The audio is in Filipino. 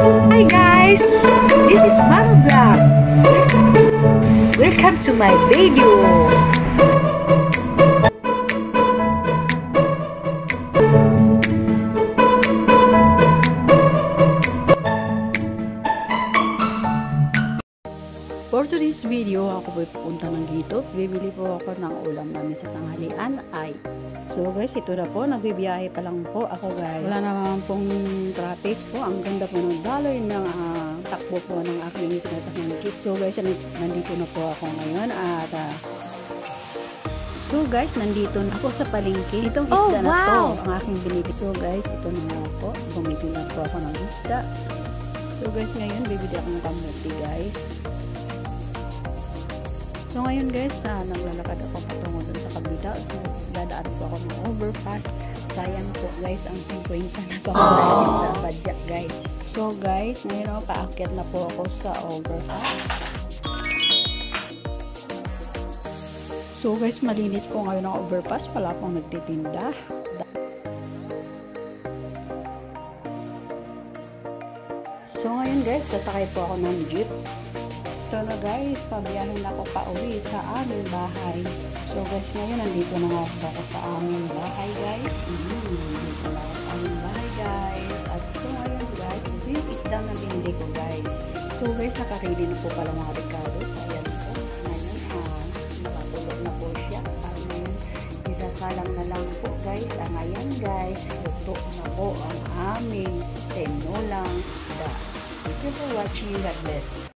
Hi guys, this is Mama Vlog. Welcome to my video. For today's video, ako po pupunta ng dito. Bibili po ako ng ulam namin sa tanghalian ay. So guys, ito na po. Nagbibiyahe pa lang po ako guys. Wala naman pong traffic po. Ang ganda po ng daloy ng takbo po ng aking sinasakyan jeep. So guys, nandito na po ako ngayon at so guys, nandito na ako sa palengke. Itong isda na to ang aking binili. So guys, ito na nga po. Bumili na po ako ng isda. So guys, ngayon bibili ako ng kamuti guys. So ngayon guys, naglalakad ako patungo dun sa kabila. So dadaan po ako ng overpass. Sayang po guys, ang 50 na pamasahe sa badya guys. So guys, ngayon ako paakyat na po ako sa overpass. So guys, malinis po ngayon ang overpass. Wala pong nagtitinda. So ngayon guys, sasakay po ako ng jeep. Ito na guys, pabiyahin na ako pa uwi sa aming bahay. So guys, ngayon nandito na nga ako sa aming bahay guys. Nandito na ako sa aming bahay guys. At so ngayon guys, ito yung isda na binili ko guys. So guys, nakaready na po pala mga Ricardo. Ayan po. Ngayon, nakatulog na po siya. At ngayon, isasalang na lang po guys. Ngayon guys, luto na po ang aming tinolang isda. Thank you for watching. God bless.